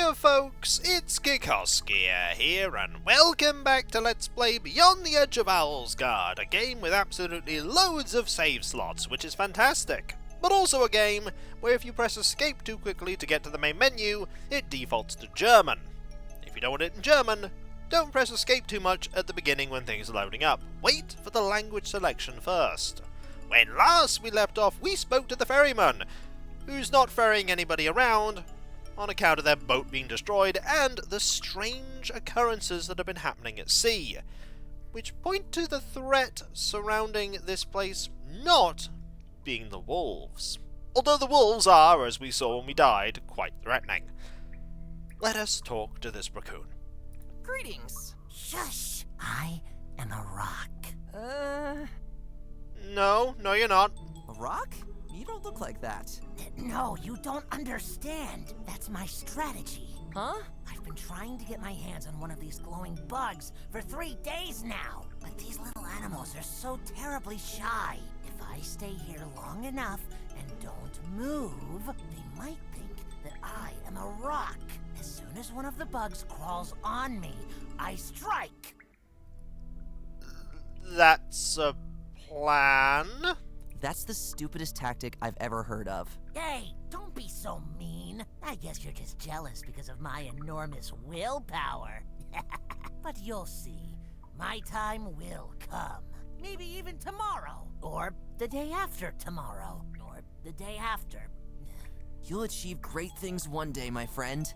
Hiya folks, it's Kikoskia here, and welcome back to Let's Play Beyond the Edge of Owlsgard, a game with absolutely loads of save slots, which is fantastic. But also a game where if you press escape too quickly to get to the main menu, it defaults to German. If you don't want it in German, don't press escape too much at the beginning when things are loading up. Wait for the language selection first. When last we left off, we spoke to the ferryman, who's not ferrying anybody around on account of their boat being destroyed and the strange occurrences that have been happening at sea, which point to the threat surrounding this place not being the wolves. Although the wolves are, as we saw when we died, quite threatening. Let us talk to this raccoon. Greetings. Shush! I am a rock. No, you're not. A rock? You don't look like that. No, you don't understand. That's my strategy. Huh? I've been trying to get my hands on one of these glowing bugs for 3 days now. But these little animals are so terribly shy. If I stay here long enough and don't move, they might think that I am a rock. As soon as one of the bugs crawls on me, I strike. That's a plan? That's the stupidest tactic I've ever heard of. Hey, don't be so mean. I guess you're just jealous because of my enormous willpower. But you'll see. My time will come. Maybe even tomorrow. Or the day after tomorrow. Or the day after. You'll achieve great things one day, my friend.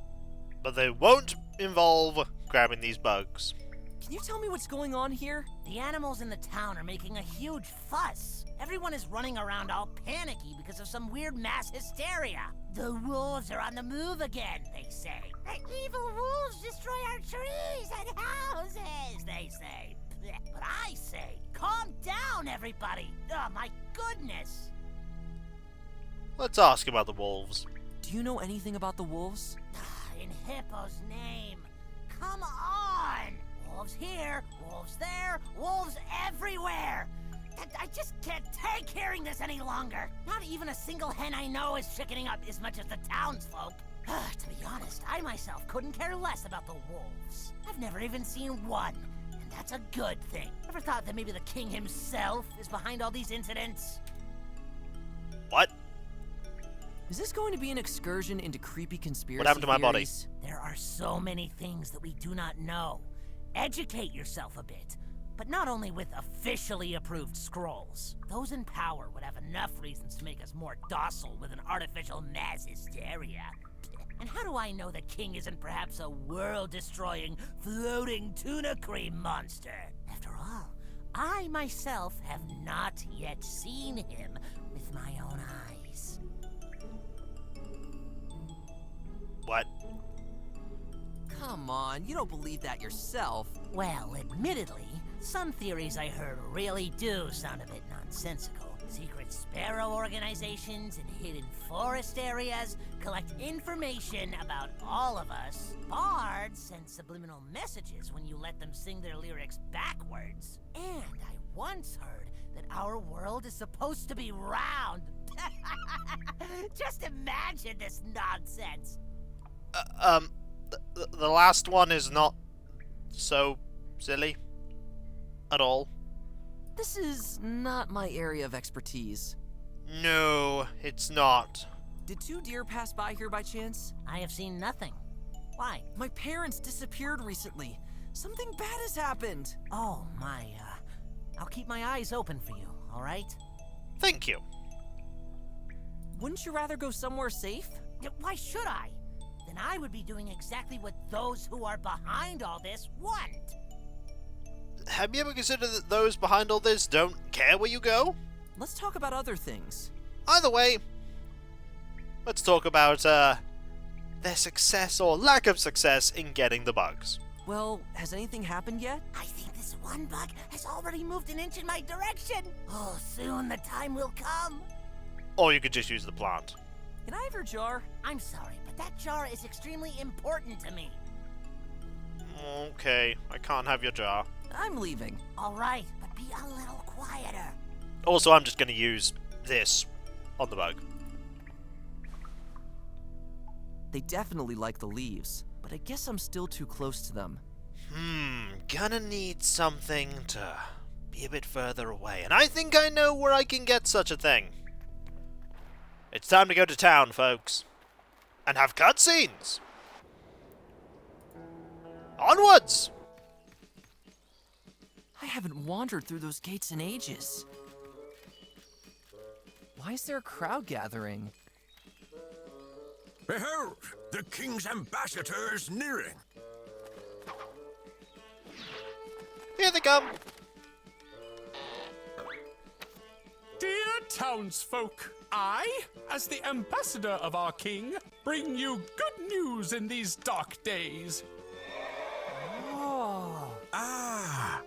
But they won't involve grabbing these bugs. Can you tell me what's going on here? The animals in the town are making a huge fuss. Everyone is running around all panicky because of some weird mass hysteria. The wolves are on the move again, they say. The evil wolves destroy our trees and houses, they say. But I say, calm down, everybody. Oh, my goodness. Let's ask about the wolves. Do you know anything about the wolves? In Hippo's name. Come on! Wolves here, wolves there, wolves everywhere! I just can't take hearing this any longer! Not even a single hen I know is chickening up as much as the townsfolk. To be honest, I myself couldn't care less about the wolves. I've never even seen one, and that's a good thing. Ever thought that maybe the king himself is behind all these incidents? What? Is this going to be an excursion into creepy conspiracy What happened to my body? theories? There are so many things that we do not know. Educate yourself a bit, but not only with officially approved scrolls. Those in power would have enough reasons to make us more docile with an artificial mass hysteria. And how do I know the king isn't perhaps a world-destroying, floating tuna cream monster? After all, I myself have not yet seen him with my own eyes. What? Come on, you don't believe that yourself. Well, admittedly, some theories I heard really do sound a bit nonsensical. Secret sparrow organizations in hidden forest areas collect information about all of us. Bards send subliminal messages when you let them sing their lyrics backwards. And I once heard that our world is supposed to be round. Just imagine this nonsense. The last one is not so silly at all. This is not my area of expertise. No, it's not. Did 2 deer pass by here by chance? I have seen nothing. Why? My parents disappeared recently. Something bad has happened. Oh, I'll keep my eyes open for you, all right? Thank you. Wouldn't you rather go somewhere safe? Why should I? Then I would be doing exactly what those who are behind all this want. Have you ever considered that those behind all this don't care where you go? Let's talk about other things. Either way, let's talk about, their success or lack of success in getting the bugs. Well, has anything happened yet? I think this one bug has already moved an inch in my direction. Oh, soon the time will come. Or you could just use the plant. Can I have your jar? I'm sorry, but that jar is extremely important to me. Okay, I can't have your jar. I'm leaving. All right, but be a little quieter. Also, I'm just going to use this on the bug. They definitely like the leaves, but I guess I'm still too close to them. Gonna need something to be a bit further away, and I think I know where I can get such a thing. It's time to go to town, folks, and have cutscenes. Onwards! I haven't wandered through those gates in ages. Why is there a crowd gathering? Behold, the king's ambassador is nearing. Here they come. Dear townsfolk, I, as the ambassador of our king, bring you good news in these dark days. Oh. Ah,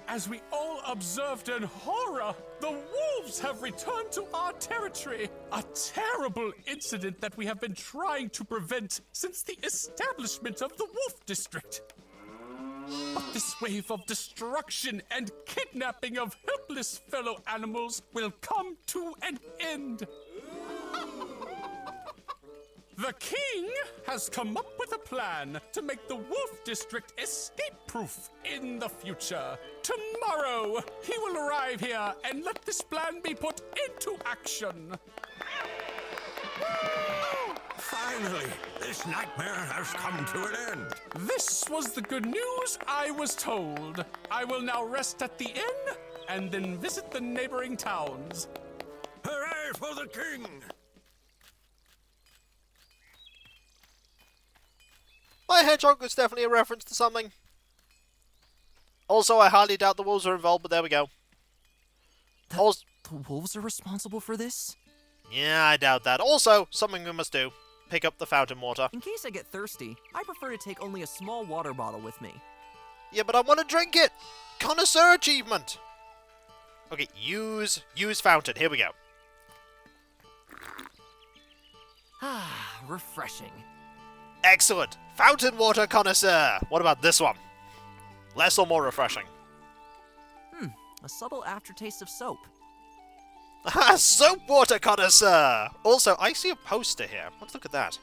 As we all observed in horror, the wolves have returned to our territory. A terrible incident that we have been trying to prevent since the establishment of the Wolf District. But this wave of destruction and kidnapping of helpless fellow animals will come to an end. The king has come up with a plan to make the Wolf District escape-proof in the future. Tomorrow, he will arrive here and let this plan be put into action. finally, this nightmare has come to an end. This was the good news I was told. I will now rest at the inn and then visit the neighboring towns. Hooray for the king! My hedgehog was definitely a reference to something. Also, I highly doubt the wolves are involved, but there we go. The wolves are responsible for this? Yeah, I doubt that. Also, something we must do. Pick up the fountain water. In case I get thirsty, I prefer to take only a small water bottle with me. Yeah, but I want to drink it! Connoisseur achievement! Okay, use fountain. Here we go. Ah, refreshing. Excellent! Fountain water connoisseur! What about this one? Less or more refreshing? A subtle aftertaste of soap. Ah, soap water connoisseur! Also, I see a poster here. Let's look at that.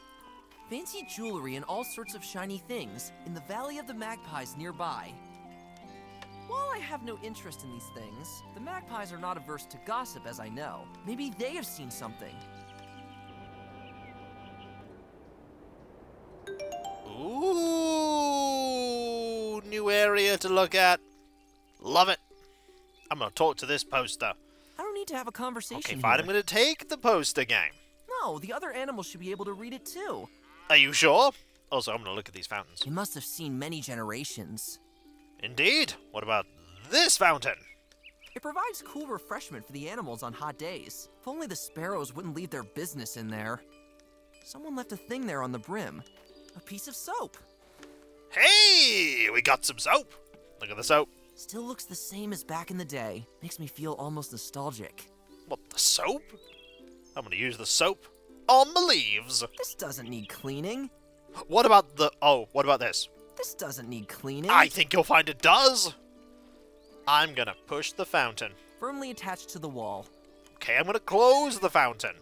Fancy jewelry and all sorts of shiny things in the Valley of the Magpies nearby. While I have no interest in these things, the magpies are not averse to gossip, as I know. Maybe they have seen something. Ooh, new area to look at. Love it. I'm gonna talk to this poster. I don't need to have a conversation Okay, fine. here. I'm gonna take the poster game. No, the other animals should be able to read it too. Are you sure? Also, I'm gonna look at these fountains. They must have seen many generations. Indeed. What about this fountain? It provides cool refreshment for the animals on hot days. If only the sparrows wouldn't leave their business in there. Someone left a thing there on the brim. A piece of soap. Hey, we got some soap. Look at the soap. Still looks the same as back in the day. Makes me feel almost nostalgic. What, the soap? I'm gonna use the soap on the leaves. This doesn't need cleaning. What about what about this? This doesn't need cleaning. I think you'll find it does. I'm gonna push the fountain. Firmly attached to the wall. Okay, I'm gonna close the fountain.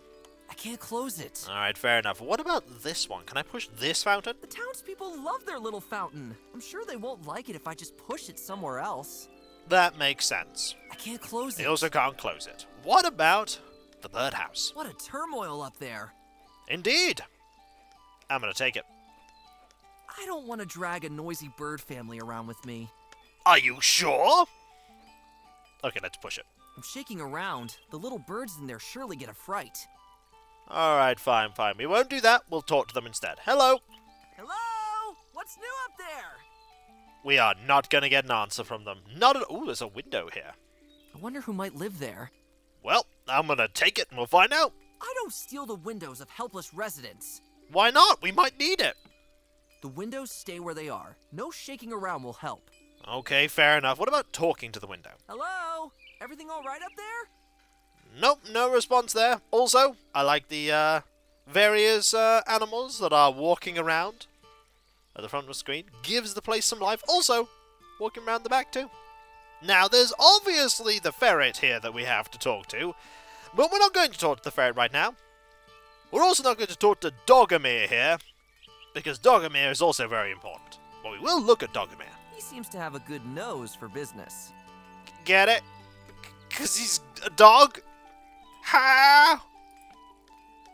I can't close it. Alright, fair enough. What about this one? Can I push this fountain? The townspeople love their little fountain. I'm sure they won't like it if I just push it somewhere else. That makes sense. I can't close They it. also can't close it. What about the birdhouse? What a turmoil up there. Indeed. I'm gonna take it. I don't want to drag a noisy bird family around with me. Are you sure? Okay, let's push it. I'm shaking around. The little birds in there surely get a fright. Alright, fine. We won't do that. We'll talk to them instead. Hello? Hello? What's new up there? We are not gonna get an answer from them. Not at all. There's a window here. I wonder who might live there. Well, I'm gonna take it and we'll find out. I don't steal the windows of helpless residents. Why not? We might need it. The windows stay where they are. No shaking around will help. Okay, fair enough. What about talking to the window? Hello? Everything all right up there? Nope, no response there. Also, I like the various animals that are walking around at the front of the screen. Gives the place some life. Also, walking around the back too. Now, there's obviously the ferret here that we have to talk to, but we're not going to talk to the ferret right now. We're also not going to talk to Dogomir here, because Dogomir is also very important. But we will look at Dogomir. He seems to have a good nose for business. Get it? Because he's a dog? Ha!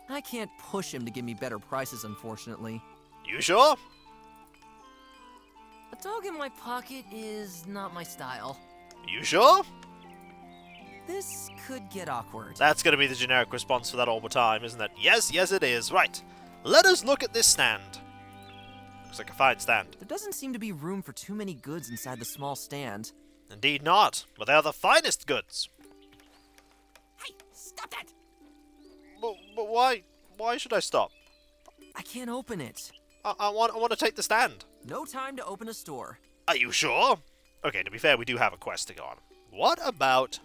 I can't push him to give me better prices, unfortunately. You sure? A dog in my pocket is not my style. You sure? This could get awkward. That's going to be the generic response for that all the time, isn't it? Yes, yes it is. Right. Let us look at this stand. Looks like a fine stand. There doesn't seem to be room for too many goods inside the small stand. Indeed not, but they are the finest goods. Hey, stop that! But why? Why should I stop? I can't open it. I want to take the stand. No time to open a store. Are you sure? Okay, to be fair, we do have a quest to go on. What about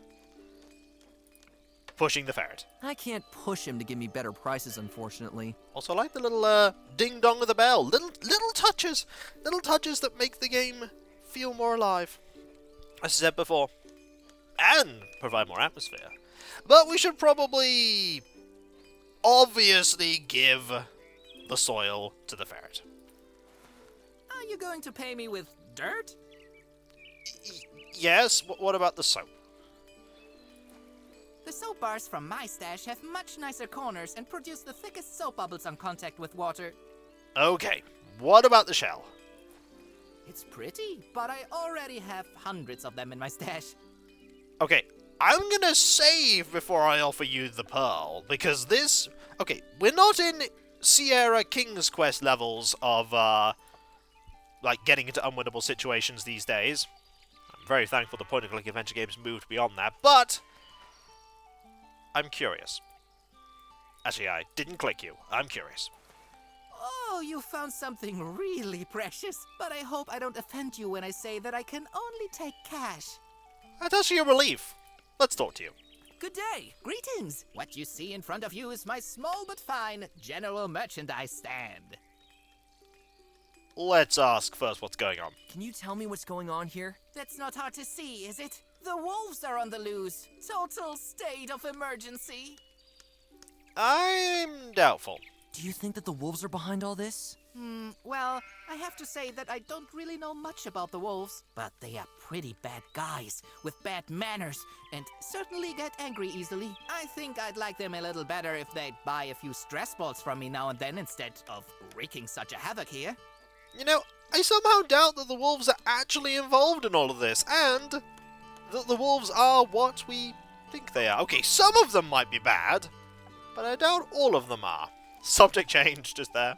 pushing the ferret? I can't push him to give me better prices, unfortunately. Also, I like the little ding-dong of the bell. Little touches. Little touches that make the game feel more alive. As I said before. And provide more atmosphere. But we should probably obviously give the soil to the ferret. Are you going to pay me with dirt? Yes, what about the soap? The soap bars from my stash have much nicer corners and produce the thickest soap bubbles on contact with water. Okay, what about the shell? It's pretty, but I already have hundreds of them in my stash. Okay, I'm gonna save before I offer you the pearl, because this... Okay, we're not in Sierra King's Quest levels of, like, getting into unwinnable situations these days. I'm very thankful the point-and-click adventure games moved beyond that, but I'm curious. Actually, I didn't click you. I'm curious. Oh, you found something really precious, but I hope I don't offend you when I say that I can only take cash. That's actually a relief. Let's talk to you. Good day. Greetings. What you see in front of you is my small but fine general merchandise stand. Let's ask first what's going on. Can you tell me what's going on here? That's not hard to see, is it? The wolves are on the loose. Total state of emergency. I'm doubtful. Do you think that the wolves are behind all this? Well, I have to say that I don't really know much about the wolves, but they are pretty bad guys with bad manners and certainly get angry easily. I think I'd like them a little better if they'd buy a few stress balls from me now and then instead of wreaking such a havoc here. You know, I somehow doubt that the wolves are actually involved in all of this, and that the wolves are what we think they are. Okay, some of them might be bad, but I doubt all of them are. Subject change just there.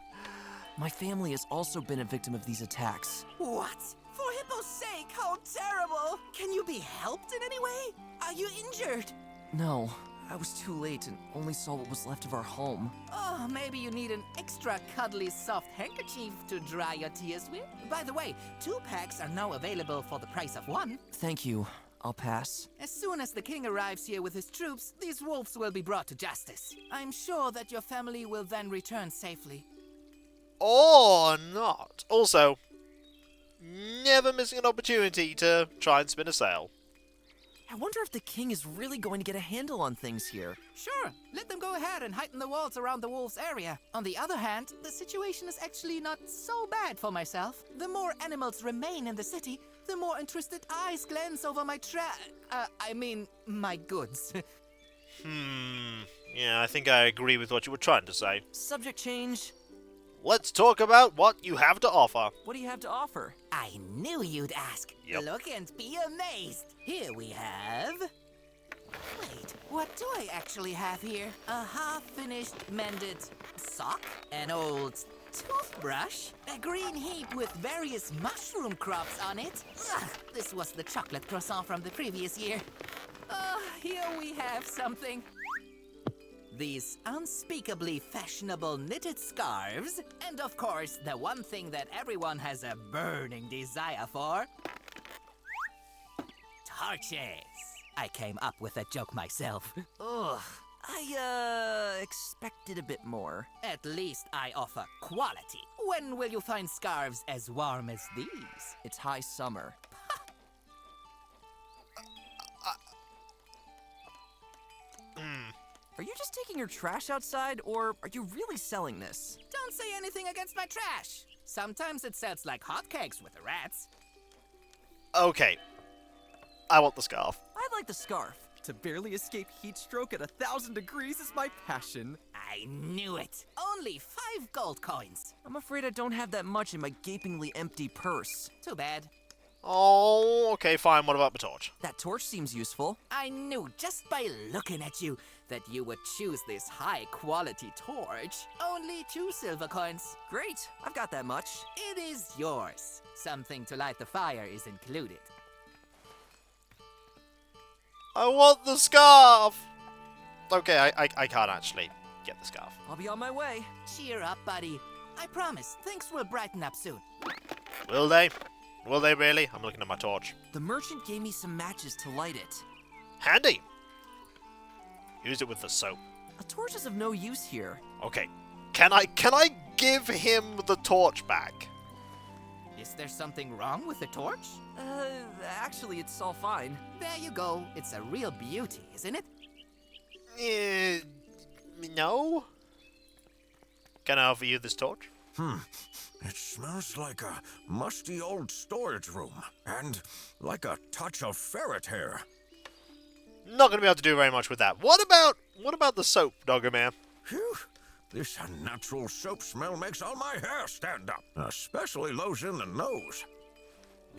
My family has also been a victim of these attacks. What? For Hippo's sake, how terrible! Can you be helped in any way? Are you injured? No, I was too late and only saw what was left of our home. Oh, maybe you need an extra cuddly soft handkerchief to dry your tears with? By the way, 2 packs are now available for the price of 1. Thank you. I'll pass. As soon as the king arrives here with his troops, these wolves will be brought to justice. I'm sure that your family will then return safely. Or not. Also, never missing an opportunity to try and spin a sail. I wonder if the king is really going to get a handle on things here. Sure, let them go ahead and heighten the walls around the wolves' area. On the other hand, the situation is actually not so bad for myself. The more animals remain in the city, the more interested eyes glance over my my goods. Yeah, I think I agree with what you were trying to say. Subject change. Let's talk about what you have to offer. What do you have to offer? I knew you'd ask. Yep. Look and be amazed. Here we have... Wait, what do I actually have here? A half-finished mended sock? An old toothbrush? A green heap with various mushroom crops on it? Ugh, this was the chocolate croissant from the previous year. Here we have something. These unspeakably fashionable knitted scarves, and of course, the one thing that everyone has a burning desire for, torches. I came up with that joke myself. Ugh. I, expected a bit more. At least I offer quality. When will you find scarves as warm as these? It's high summer. Are you just taking your trash outside, or are you really selling this? Don't say anything against my trash. Sometimes it sells like hotcakes with the rats. Okay. I want the scarf. I like the scarf. To barely escape heat stroke at 1,000 degrees is my passion. I knew it. Only 5 gold coins. I'm afraid I don't have that much in my gapingly empty purse. Too bad. Oh, okay, fine. What about the torch? That torch seems useful. I knew just by looking at you that you would choose this high-quality torch. Only 2 silver coins. Great, I've got that much. It is yours. Something to light the fire is included. I want the scarf! Okay, I can't actually get the scarf. I'll be on my way. Cheer up, buddy. I promise, things will brighten up soon. Will they? Will they really? I'm looking at my torch. The merchant gave me some matches to light it. Handy! Use it with the soap. A torch is of no use here. Okay. Can I give him the torch back? Is there something wrong with the torch? Actually, it's all fine. There you go. It's a real beauty, isn't it? No? Can I offer you this torch? It smells like a musty old storage room, and like a touch of ferret hair. Not gonna be able to do very much with that. What about the soap, Dogger Man? Phew. This unnatural soap smell makes all my hair stand up, especially those in the nose.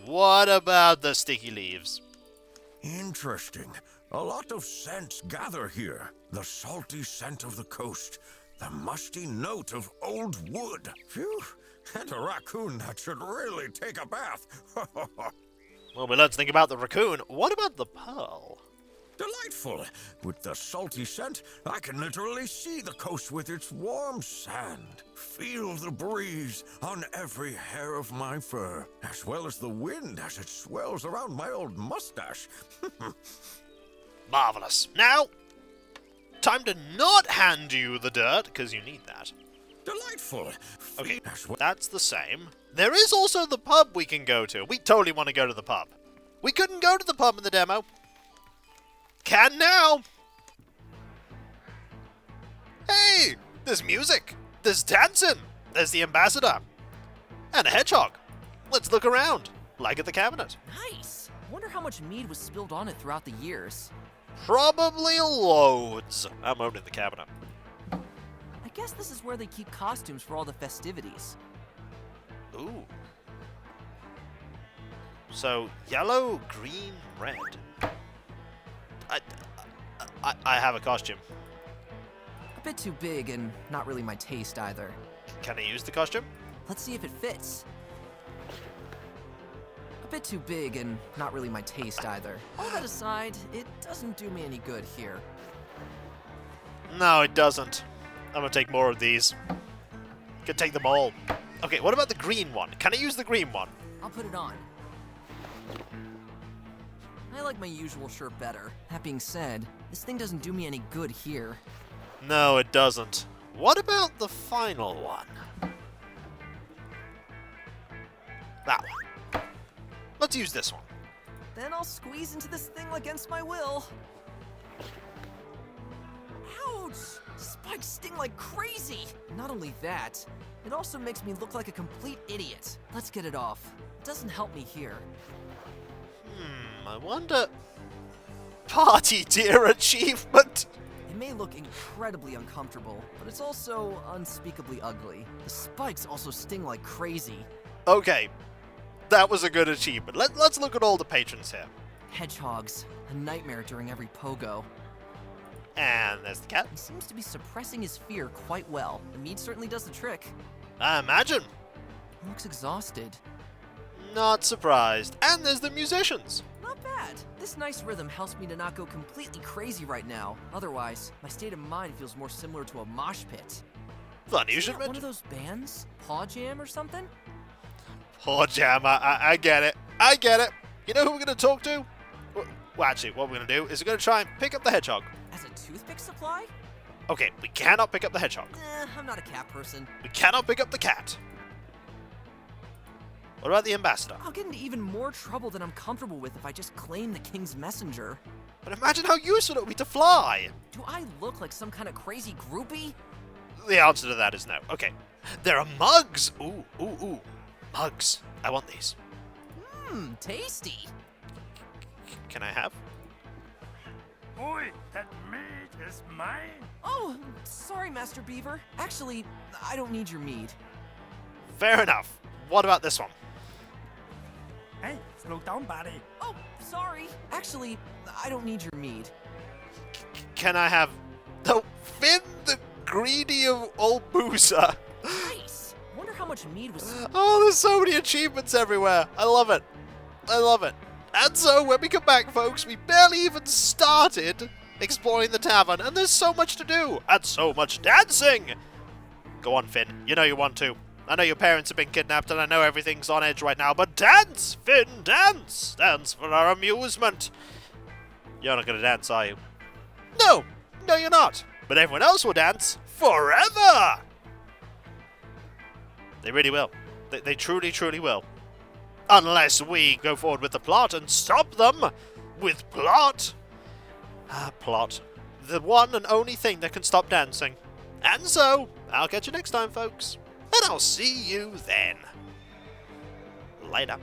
What about the sticky leaves? Interesting. A lot of scents gather here. The salty scent of the coast, the musty note of old wood. Phew, and a raccoon that should really take a bath. Well, we learned to think about the raccoon. What about the pearl? Delightful. With the salty scent, I can literally see the coast with its warm sand. Feel the breeze on every hair of my fur, as well as the wind as it swells around my old mustache. Marvelous. Now, time to not hand you the dirt, because you need that. Delightful. Okay, As well- that's the same. There is also the pub we can go to. We totally want to go to the pub. We couldn't go to the pub in the demo. Can now! Hey! There's music! There's dancing! There's the ambassador! And a hedgehog! Let's look around, like at the cabinet. Nice! I wonder how much mead was spilled on it throughout the years. Probably loads. I'm opening the cabinet. I guess this is where they keep costumes for all the festivities. Ooh. So, yellow, green, red. I have a costume. A bit too big and not really my taste either. Can I use the costume? Let's see if it fits. A bit too big and not really my taste either. All that aside, it doesn't do me any good here. No, it doesn't. I'm gonna take more of these. Could take them all. Okay, what about the green one? Can I use the green one? I'll put it on. I like my usual shirt better. That being said, this thing doesn't do me any good here. No, it doesn't. What about the final one? That one. Let's use this one. Then I'll squeeze into this thing against my will. Ouch! Spikes sting like crazy! Not only that, it also makes me look like a complete idiot. Let's get it off. It doesn't help me here. I wonder... Party dear achievement! It may look incredibly uncomfortable, but it's also unspeakably ugly. The spikes also sting like crazy. Okay, that was a good achievement. Let's look at all the patrons here. Hedgehogs, a nightmare during every pogo. And there's the cat. He seems to be suppressing his fear quite well. The mead certainly does the trick. I imagine. He looks exhausted. Not surprised. And there's the musicians. Not bad. This nice rhythm helps me to not go completely crazy right now. Otherwise, my state of mind feels more similar to a mosh pit. Funny you Is should that one mention. of those bands? Paw Jam or something? Poor Jam, I get it. I get it. You know who we're going to talk to? Well, actually, what we're going to do is we're going to try and pick up the hedgehog. As a toothpick supply? Okay, we cannot pick up the hedgehog. I'm not a cat person. We cannot pick up the cat. What about the ambassador? I'll get into even more trouble than I'm comfortable with if I just claim the king's messenger. But imagine how useful it would be to fly! Do I look like some kind of crazy groupie? The answer to that is no. Okay. There are mugs! Ooh, ooh, ooh. Mugs. I want these. Tasty. Can I have? Oi, that meat is mine. Oh, sorry, Master Beaver. Actually, I don't need your mead. Fair enough. What about this one? Hey, slow down, buddy. Oh, sorry. Actually, I don't need your mead. Can I have... No, Finn the greedy of old boozer. Nice. Wonder how much mead was... Oh, there's so many achievements everywhere. I love it. I love it. And so, when we come back, folks, we barely even started exploring the tavern, and there's so much to do, and so much dancing! Go on, Finn. You know you want to. I know your parents have been kidnapped, and I know everything's on edge right now, but dance, Finn, dance! Dance for our amusement. You're not gonna dance, are you? No! No, you're not. But everyone else will dance forever! They really will. They truly, truly will. Unless we go forward with the plot and stop them with plot. Plot. The one and only thing that can stop dancing. And so, I'll catch you next time, folks. And I'll see you then. Later.